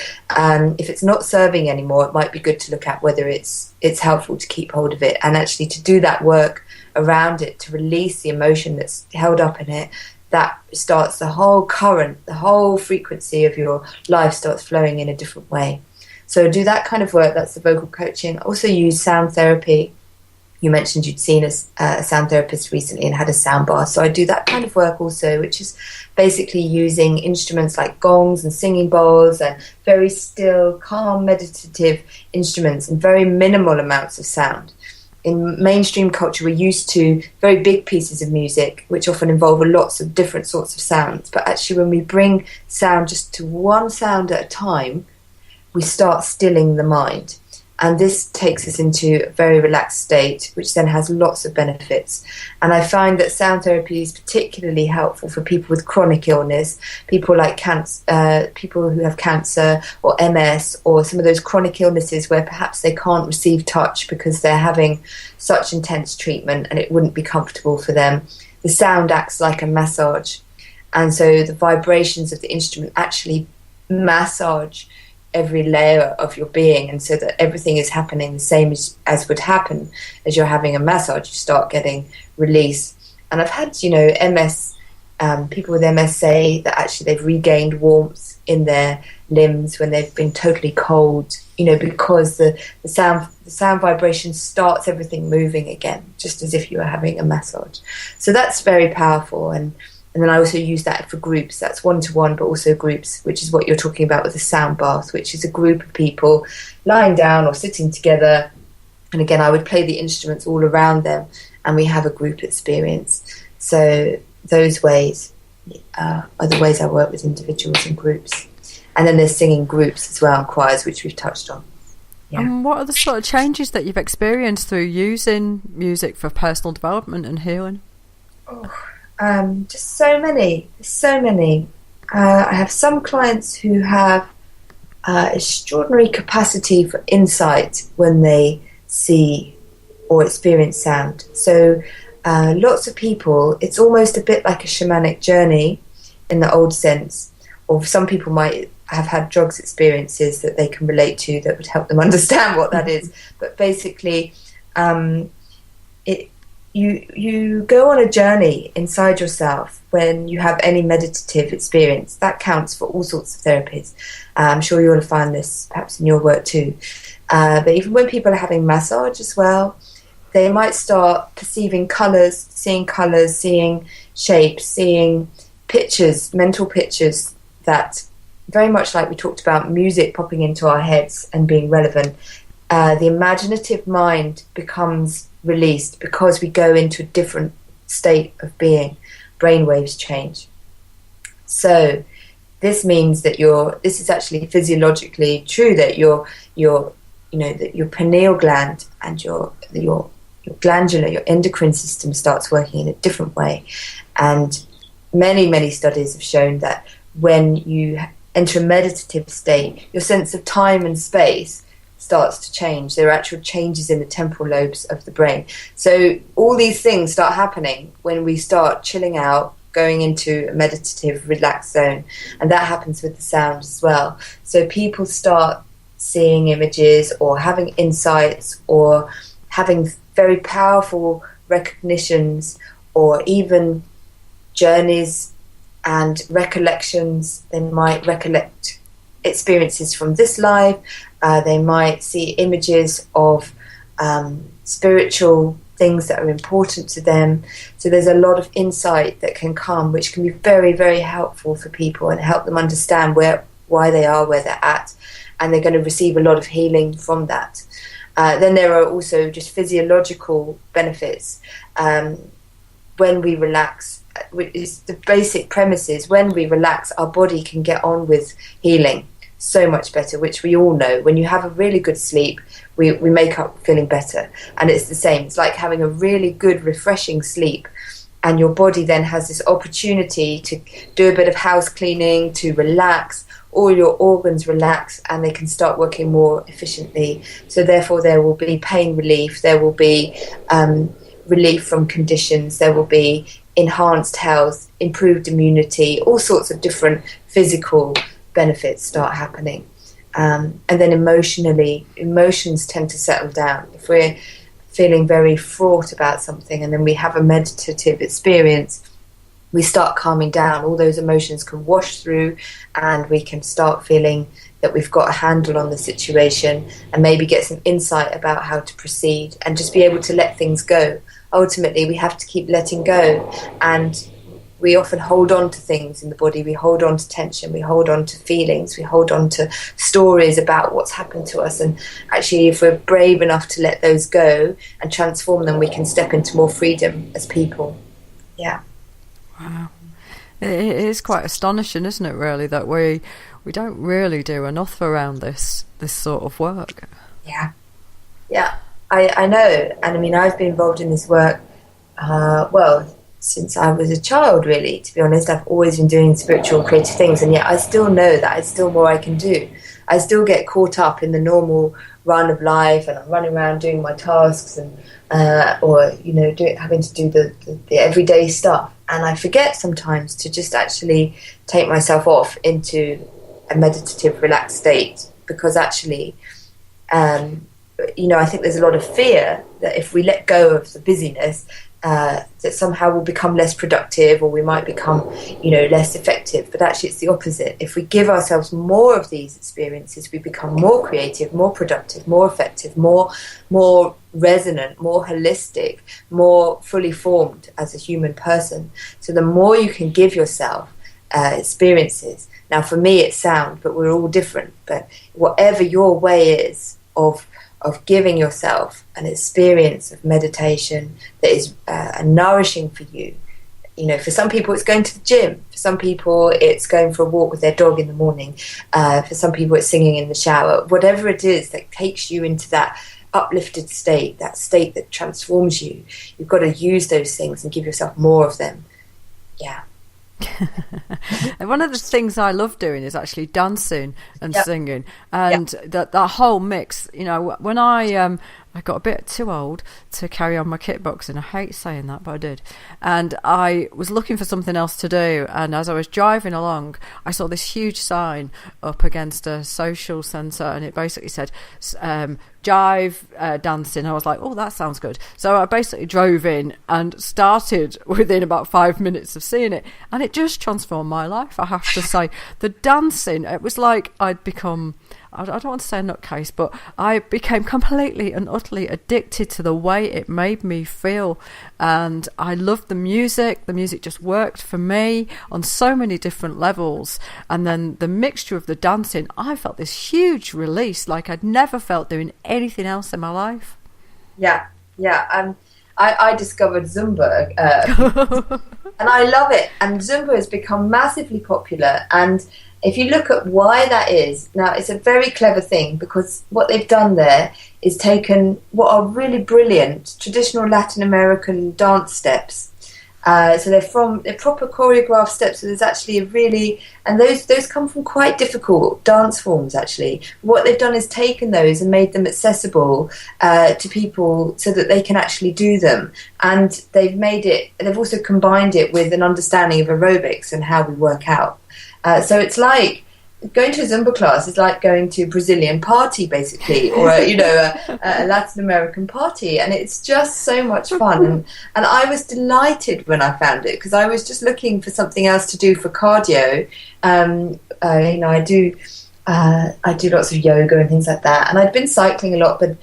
if it's not serving anymore, it might be good to look at whether it's helpful to keep hold of it, and actually to do that work around it, to release the emotion that's held up in it. That starts the whole current, the whole frequency of your life starts flowing in a different way. So do that kind of work. That's the vocal coaching. Also use sound therapy. You mentioned you'd seen a sound therapist recently and had a sound bath. So I do that kind of work also, which is basically using instruments like gongs and singing bowls and very still, calm, meditative instruments and very minimal amounts of sound. In mainstream culture, we're used to very big pieces of music, which often involve lots of different sorts of sounds. But actually, when we bring sound just to one sound at a time, we start stilling the mind. And this takes us into a very relaxed state, which then has lots of benefits. And I find that sound therapy is particularly helpful for people with chronic illness, people like cancer, people who have cancer or MS, or some of those chronic illnesses where perhaps they can't receive touch because they're having such intense treatment and it wouldn't be comfortable for them. The sound acts like a massage. And so the vibrations of the instrument actually massage every layer of your being, and so that everything is happening the same as would happen as you're having a massage. You start getting release. And I've had, MS, people with MS say that actually they've regained warmth in their limbs when they've been totally cold, because the sound vibration starts everything moving again, just as if you were having a massage. So that's very powerful. And then I also use that for groups. That's one-to-one, but also groups, which is what you're talking about with the sound bath, which is a group of people lying down or sitting together. And again, I would play the instruments all around them, and we have a group experience. So those ways are the ways I work with individuals and groups. And then there's singing groups as well, and choirs, which we've touched on. Yeah. And what are the sort of changes that you've experienced through using music for personal development and healing? Just so many. I have some clients who have extraordinary capacity for insight when they see or experience sound. So lots of people, it's almost a bit like a shamanic journey in the old sense, or some people might have had drugs experiences that they can relate to that would help them understand what that is. But basically, You go on a journey inside yourself when you have any meditative experience. That counts for all sorts of therapies. I'm sure you'll find this perhaps in your work too. But even when people are having massage as well, they might start perceiving colours, seeing shapes, seeing pictures, mental pictures that, very much like we talked about music popping into our heads and being relevant, the imaginative mind becomes released because we go into a different state of being. Brainwaves change. So this means that this is actually physiologically true, that your pineal gland and your glandular, your endocrine system starts working in a different way. And many studies have shown that when you enter a meditative state, your sense of time and space starts to change. There are actual changes in the temporal lobes of the brain. So all these things start happening when we start chilling out, going into a meditative, relaxed zone. And that happens with the sound as well. So people start seeing images or having insights or having very powerful recognitions or even journeys and recollections. They might recollect experiences from this life. They might see images of spiritual things that are important to them. So there's a lot of insight that can come, which can be very, very helpful for people and help them understand why they are where they're at. And they're going to receive a lot of healing from that. Then there are also just physiological benefits. When we relax, which is the basic premise is when we relax, our body can get on with healing. so much better, which we all know. When you have a really good sleep, we make up feeling better. And it's the same. It's like having a really good, refreshing sleep, and your body then has this opportunity to do a bit of house cleaning, to relax. All your organs relax, and they can start working more efficiently. So therefore there will be pain relief, there will be relief from conditions, there will be enhanced health, improved immunity, all sorts of different physical benefits start happening. And then emotionally, emotions tend to settle down. If we're feeling very fraught about something and then we have a meditative experience, we start calming down. All those emotions can wash through, and we can start feeling that we've got a handle on the situation, and maybe get some insight about how to proceed, and just be able to let things go. Ultimately, we have to keep letting go, and we often hold on to things in the body. We hold on to tension, we hold on to feelings, we hold on to stories about what's happened to us. And actually, if we're brave enough to let those go and transform them, we can step into more freedom as people. Yeah. Wow. It is quite astonishing, isn't it, really, that we don't really do enough around this sort of work. Yeah. I know. And I mean, I've been involved in this work, since I was a child, really, to be honest. I've always been doing spiritual and creative things, and yet I still know that there's still more I can do. I still get caught up in the normal run of life, and I'm running around doing my tasks, and having to do the everyday stuff. And I forget sometimes to just actually take myself off into a meditative, relaxed state, because actually, I think there's a lot of fear that if we let go of the busyness, that somehow we'll become less productive, or we might become, less effective. But actually it's the opposite. If we give ourselves more of these experiences, we become more creative, more productive, more effective, more resonant, more holistic, more fully formed as a human person. So the more you can give yourself experiences. Now for me it's sound, but we're all different. But whatever your way is of giving yourself an experience of meditation that is nourishing for you. For some people it's going to the gym. For some people it's going for a walk with their dog in the morning. For some people it's singing in the shower. Whatever it is that takes you into that uplifted state, that state that transforms you, you've got to use those things and give yourself more of them. Yeah. And one of the things I love doing is actually dancing and singing, and that whole mix. When I got a bit too old to carry on my kickboxing. I hate saying that, but I did. And I was looking for something else to do, and as I was driving along, I saw this huge sign up against a social centre, and it basically said jive dancing. I was like, oh, that sounds good. So I basically drove in and started within about 5 minutes of seeing it, and it just transformed my life, I have to say. The dancing, it was like I'd become, I don't want to say a nutcase, but I became completely and utterly addicted to the way it made me feel. And I loved the music. The music just worked for me on so many different levels. And then the mixture of the dancing, I felt this huge release, like I'd never felt doing anything else in my life. Yeah. I discovered Zumba, and I love it. And Zumba has become massively popular. And if you look at why that is, now it's a very clever thing, because what they've done there is taken what are really brilliant traditional Latin American dance steps. So they're proper choreographed steps. So there's actually and those come from quite difficult dance forms, actually. What they've done is taken those and made them accessible to people so that they can actually do them. And they've also combined it with an understanding of aerobics and how we work out. So it's like going to a Zumba class is like going to a Brazilian party, basically, or a Latin American party, and it's just so much fun. And I was delighted when I found it, because I was just looking for something else to do for cardio. I do lots of yoga and things like that, and I'd been cycling a lot, but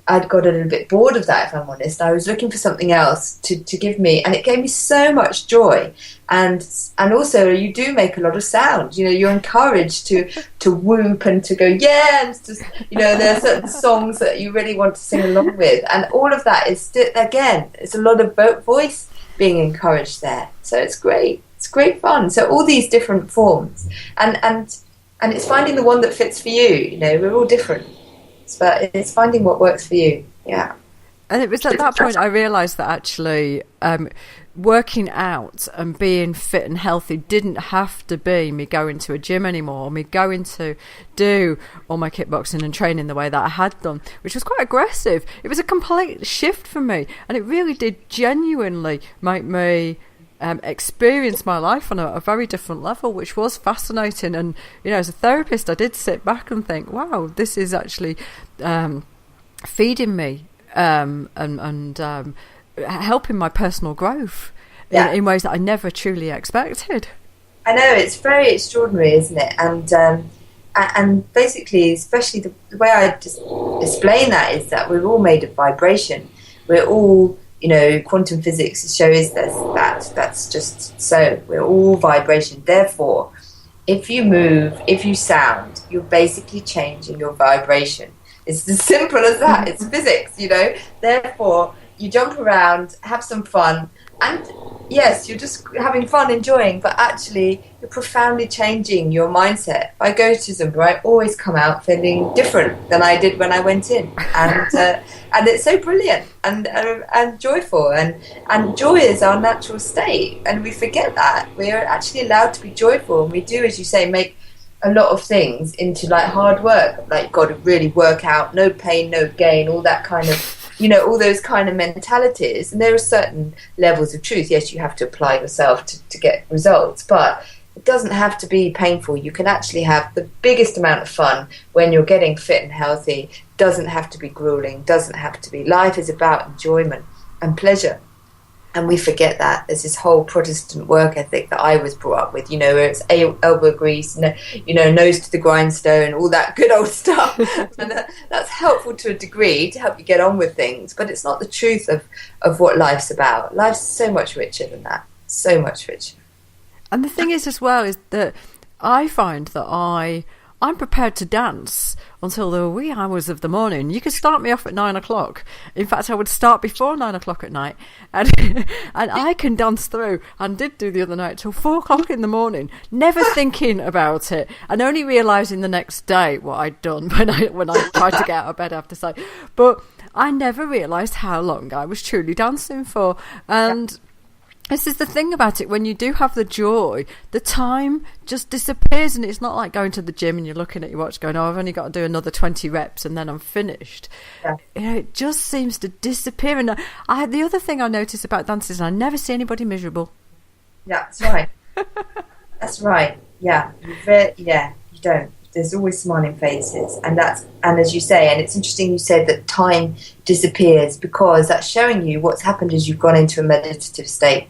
I'd got a little bit bored of that, if I'm honest. I was looking for something else to give me, and it gave me so much joy. And also you do make a lot of sound. You're encouraged to whoop and to go, yeah, and just, there are certain songs that you really want to sing along with. And all of that is, again, it's a lot of voice being encouraged there. So it's great. It's great fun. So all these different forms. And And it's finding the one that fits for you. You know, we're all different, but it's finding what works for you. Yeah. And it was at that point I realised that actually working out and being fit and healthy didn't have to be me going to a gym anymore, me going to do all my kickboxing and training the way that I had done, which was quite aggressive. It was a complete shift for me, and it really did genuinely make me experience my life on a very different level, which was fascinating. And, you know, as a therapist, I did sit back and think, wow, this is actually feeding me and helping my personal growth in ways that I never truly expected. I know, it's very extraordinary, isn't it? And basically, especially the way I just explain that is that we're all made of vibration. We're all, you know, quantum physics shows us that's just so. We're all vibration. Therefore, if you move, if you sound, you're basically changing your vibration. It's as simple as that. It's physics, you know. Therefore, you jump around, have some fun, and yes, you're just having fun, enjoying, but actually you're profoundly changing your mindset. If I go to Zumba, I always come out feeling different than I did when I went in, and it's so brilliant and joyful, and joy is our natural state, and we forget that. We are actually allowed to be joyful, and we do, as you say, make a lot of things into like hard work, like you've got to really work out, no pain, no gain, all that kind of, you know, all those kind of mentalities. And there are certain levels of truth. Yes, you have to apply yourself to get results, but it doesn't have to be painful. You can actually have the biggest amount of fun when you're getting fit and healthy. Doesn't have to be grueling, doesn't have to be. Life is about enjoyment and pleasure. And we forget that. There's this whole Protestant work ethic that I was brought up with, you know, where it's elbow grease, you know, nose to the grindstone, all that good old stuff. And that's helpful to a degree to help you get on with things, but it's not the truth of what life's about. Life's so much richer than that, so much richer. And the thing is as well is that I find that I'm prepared to dance until the wee hours of the morning. You could start me off at 9 o'clock. In fact, I would start before 9 o'clock at night. And I can dance through, and did do the other night, till 4 o'clock in the morning, never thinking about it, and only realising the next day what I'd done when I tried to get out of bed, I have to say. But I never realised how long I was truly dancing for. And this is the thing about it, when you do have the joy, the time just disappears, and it's not like going to the gym and you're looking at your watch going, oh, I've only got to do another 20 reps and then I'm finished. Yeah. You know, it just seems to disappear. And the other thing I notice about dancing is I never see anybody miserable. Yeah, that's right. That's right. Yeah, you don't. There's always smiling faces, and as you say, and it's interesting you said that time disappears, because that's showing you what's happened as you've gone into a meditative state.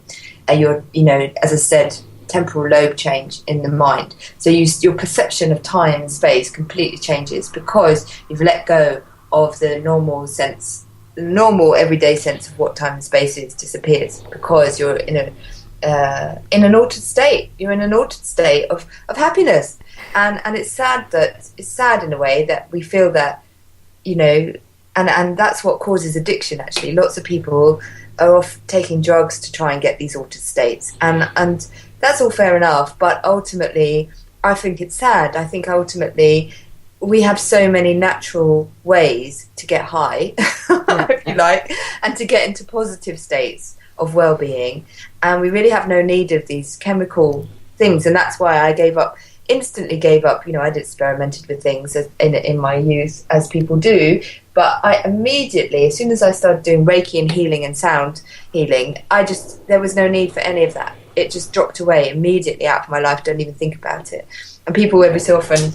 You're, you know, as I said, temporal lobe change in the mind. So your perception of time and space completely changes, because you've let go of the normal sense, the normal everyday sense of what time and space is disappears, because you're in an altered state. You're in an altered state of happiness. And it's sad in a way that we feel that, you know, and that's what causes addiction, actually. Lots of people are off taking drugs to try and get these altered states. And that's all fair enough, but ultimately, I think it's sad. I think ultimately we have so many natural ways to get high, if you like, and to get into positive states of well-being. And we really have no need of these chemical things. And that's why I instantly gave up. You know, I'd experimented with things in my youth, as people do, but I immediately, as soon as I started doing Reiki and healing and sound healing, there was no need for any of that. It just dropped away immediately out of my life. Don't even think about it. And people every so often,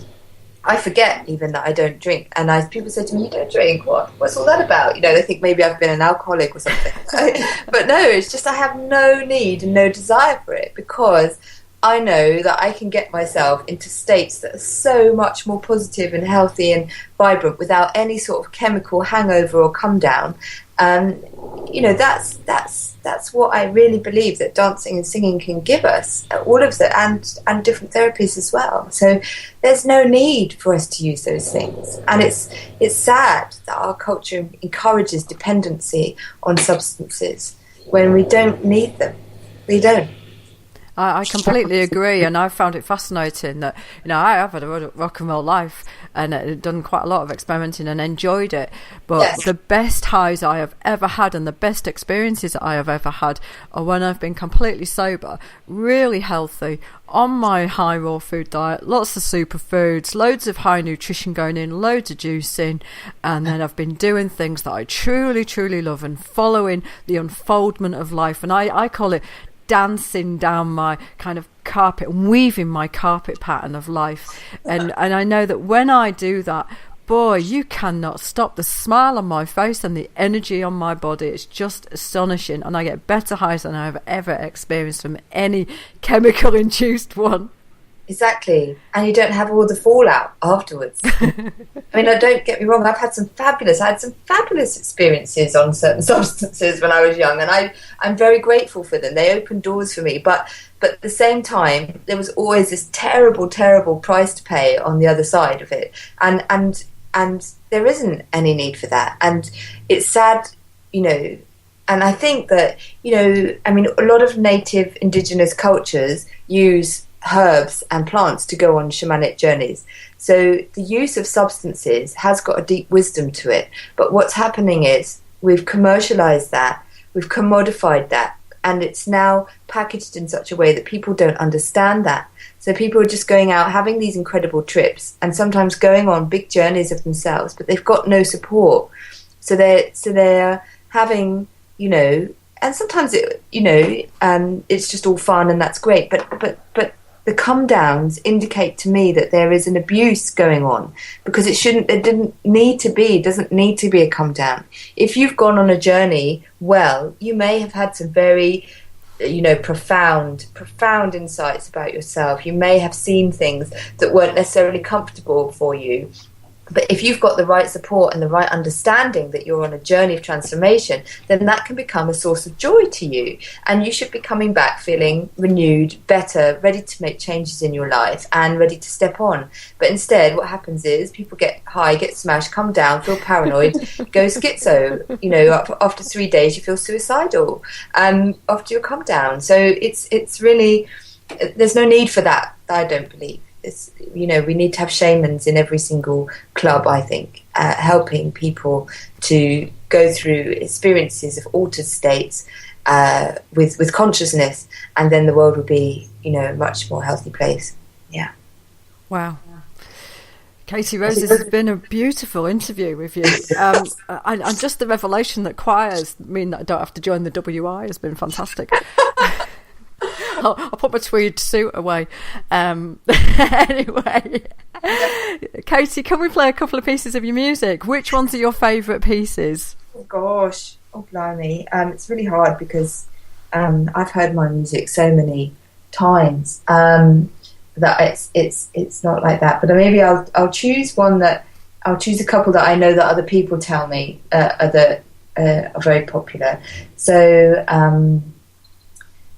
I forget even that I don't drink, and people say to me, you don't drink, what's all that about? You know, they think maybe I've been an alcoholic or something. But no, it's just I have no need and no desire for it, because I know that I can get myself into states that are so much more positive and healthy and vibrant without any sort of chemical hangover or come down. You know, that's what I really believe that dancing and singing can give us, all of that, and different therapies as well. So there's no need for us to use those things. And it's sad that our culture encourages dependency on substances when we don't need them. We don't. I completely agree, and I found it fascinating that, I have had a rock and roll life and done quite a lot of experimenting and enjoyed it, but the best highs I have ever had and the best experiences I have ever had are when I've been completely sober, really healthy, on my high raw food diet, lots of superfoods, loads of high nutrition going in, loads of juicing, and then I've been doing things that I truly, truly love and following the unfoldment of life, and I call it dancing down my kind of carpet, weaving my carpet pattern of life. And I know that when I do that, boy, you cannot stop the smile on my face and the energy on my body. It's just astonishing, and I get better highs than I've ever experienced from any chemical induced one. Exactly. And you don't have all the fallout afterwards. I mean, don't get me wrong, I had some fabulous experiences on certain substances when I was young, and I'm very grateful for them. They opened doors for me, but at the same time, there was always this terrible, terrible price to pay on the other side of it. And there isn't any need for that. And it's sad, and I think that, a lot of native indigenous cultures use herbs and plants to go on shamanic journeys. So the use of substances has got a deep wisdom to it. But what's happening is we've commercialized that, we've commodified that, and it's now packaged in such a way that people don't understand that. So people are just going out, having these incredible trips, and sometimes going on big journeys of themselves, but they've got no support. So they're having, and sometimes it's just all fun and that's great. But the come downs indicate to me that there is an abuse going on, because it doesn't need to be a come down. If you've gone on a journey, well, you may have had some very, profound insights about yourself. You may have seen things that weren't necessarily comfortable for you. But if you've got the right support and the right understanding that you're on a journey of transformation, then that can become a source of joy to you. And you should be coming back feeling renewed, better, ready to make changes in your life and ready to step on. But instead, what happens is people get high, get smashed, come down, feel paranoid, go schizo. After 3 days, you feel suicidal after your come down. So it's really, there's no need for that, I don't believe. We need to have shamans in every single club, I think, helping people to go through experiences of altered states with consciousness, and then the world will be, a much more healthy place. Yeah. Wow. Katie Rose, this has been a beautiful interview with you. And just the revelation that choirs mean that I don't have to join the WI has been fantastic. I'll put my tweed suit away. Anyway, Katie, can we play a couple of pieces of your music? Which ones are your favourite pieces? Oh gosh, blimey. It's really hard because I've heard my music so many times that it's not like that. But maybe I'll choose I'll choose a couple that I know that other people tell me are very popular. So.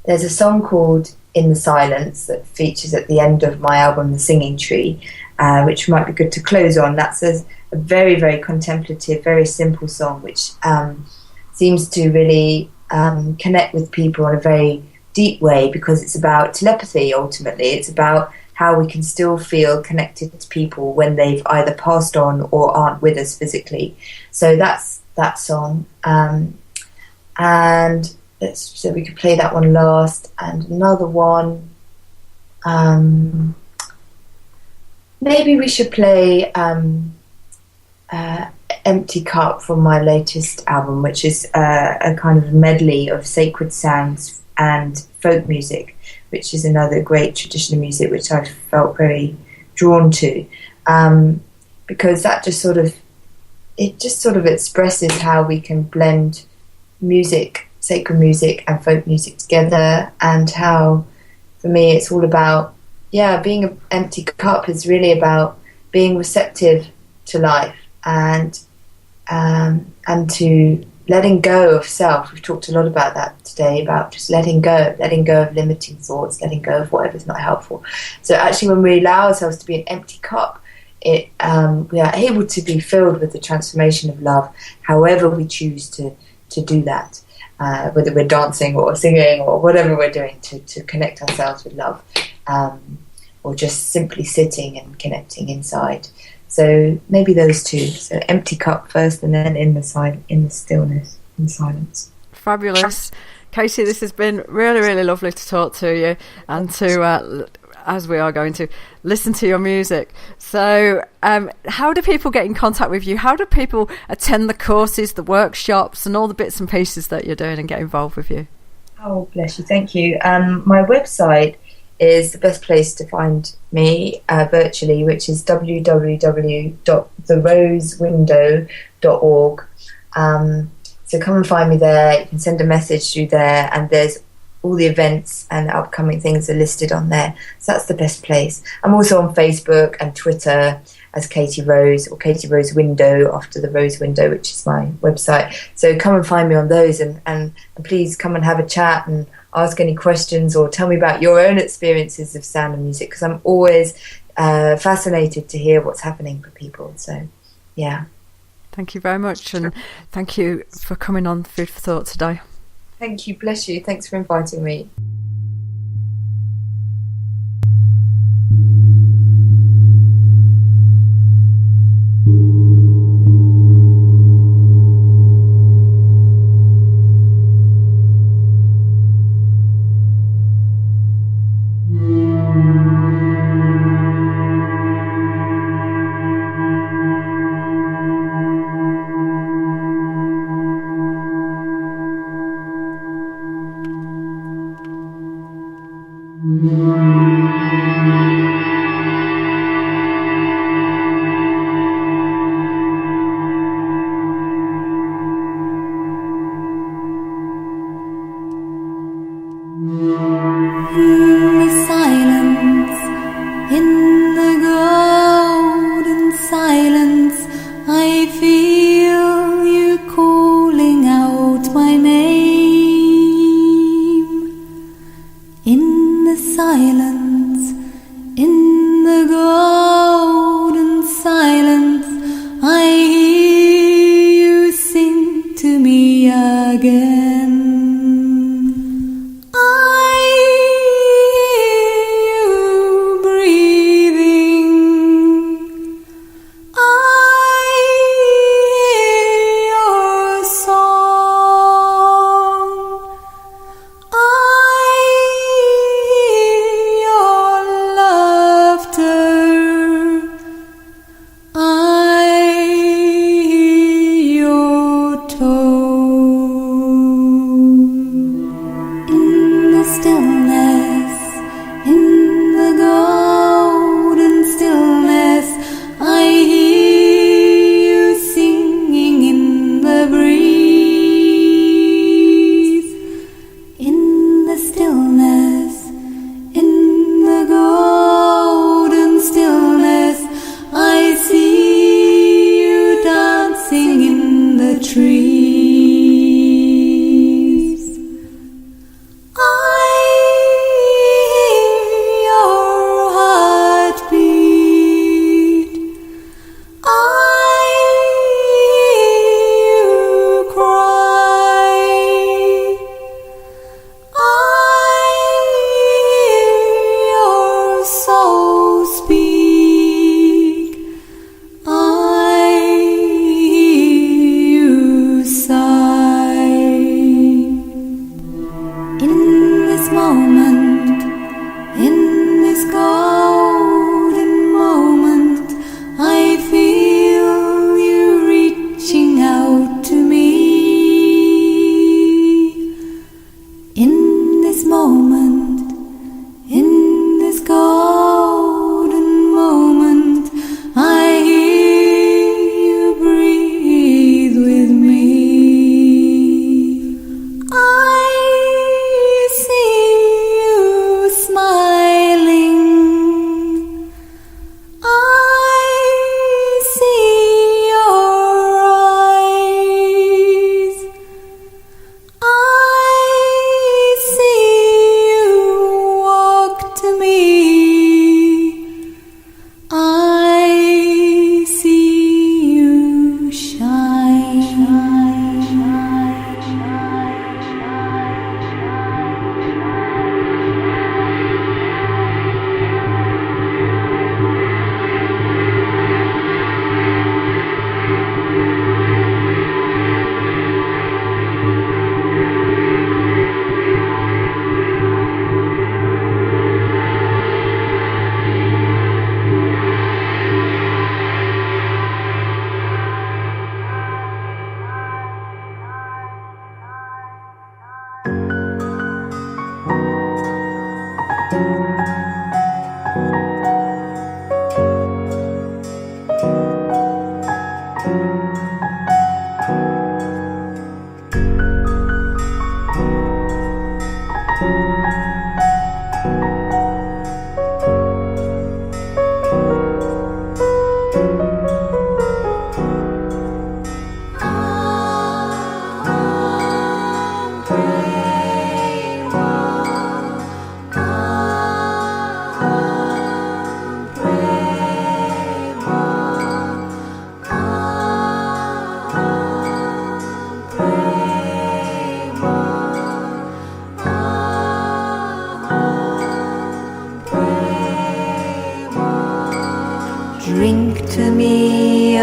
There's a song called In the Silence that features at the end of my album, The Singing Tree, which might be good to close on. That's a very, very contemplative, very simple song, which seems to really connect with people in a very deep way, because it's about telepathy, ultimately. It's about how we can still feel connected to people when they've either passed on or aren't with us physically. So that's that song. And so we could play that one last, and another one. Maybe we should play Empty Cup from my latest album, which is a kind of medley of sacred sounds and folk music, which is another great tradition of music which I've felt very drawn to, because that just sort of expresses how we can blend music, sacred music and folk music together, and how, for me, it's all about, being an empty cup is really about being receptive to life and to letting go of self. We've talked a lot about that today, about just letting go of limiting thoughts, letting go of whatever's not helpful. So actually, when we allow ourselves to be an empty cup, we are able to be filled with the transformation of love, however we choose to do that. whether we're dancing or singing or whatever we're doing to connect ourselves with love, or just simply sitting and connecting inside. So maybe those two. So empty cup first, and then in the stillness, in silence. Fabulous. Katie, this has been really, really lovely to talk to you and to, as we are going to, listen to your music. So how do people get in contact with you? How do people attend the courses, the workshops, and all the bits and pieces that you're doing and get involved with you? Oh, bless you. Thank you. My website is the best place to find me virtually, which is www.therosewindow.org. So come and find me there. You can send a message through there, and there's all the events and upcoming things are listed on there. So that's the best place. I'm also on Facebook and Twitter as Katie Rose, or Katie Rose Window, after the Rose Window, which is my website. So come and find me on those, and please come and have a chat and ask any questions, or tell me about your own experiences of sound and music, because I'm always fascinated to hear what's happening for people. So, yeah. Thank you very much, and thank you for coming on Food for Thought today. Thank you, bless you. Thanks for inviting me.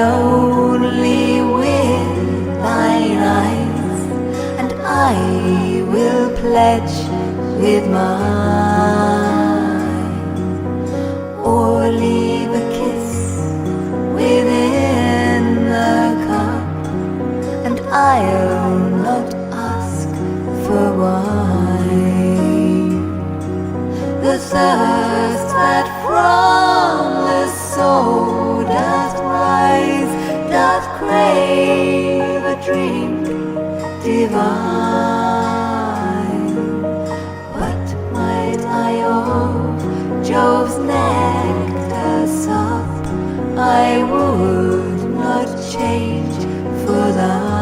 only with thine eyes, and I will pledge with mine, or leave a kiss within the cup, and I'll not ask for wine. The thirst that from the soul doth rise, doth crave a drink divine. What might I of Jove's nectar sup? I would not change for thine.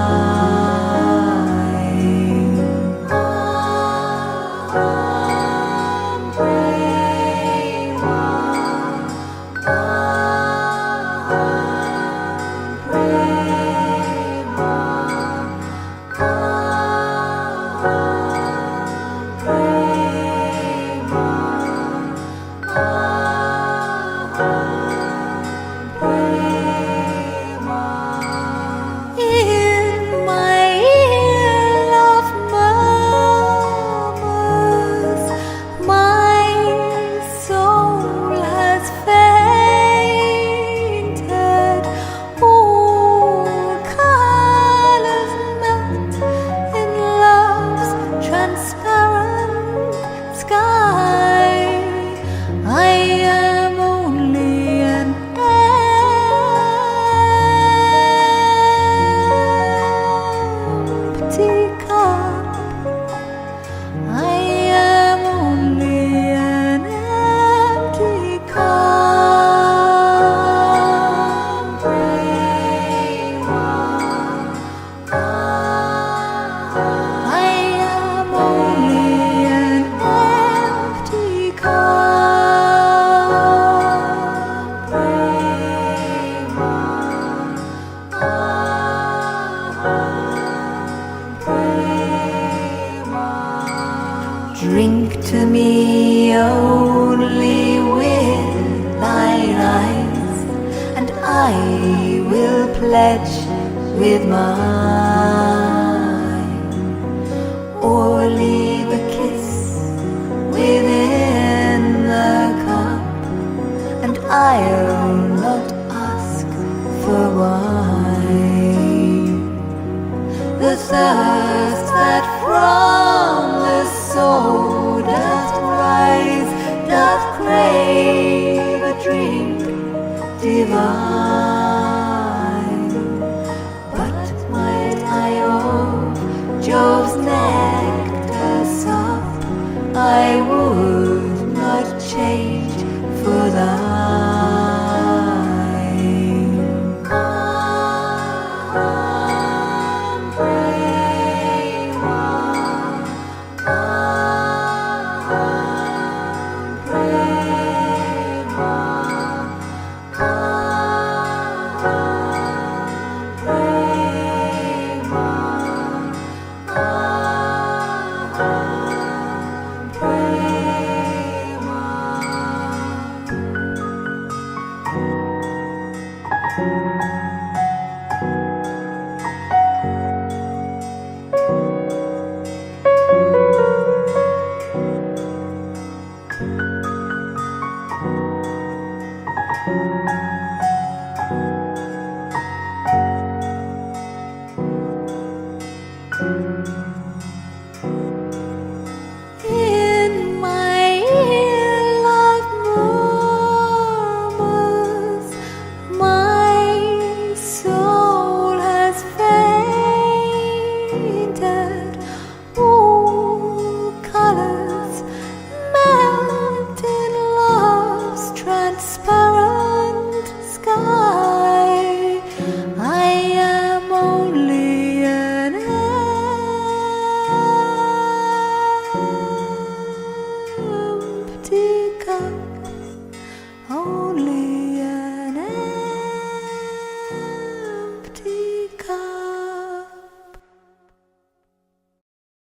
Drink to me only with thine eyes, and I will pledge with mine, or leave a kiss within the cup, and I'll not ask for wine. The thirst that from the soul doth rise, doth crave a drink divine. What might I of Jove's nectar sup? I would not change for thine. Thank you.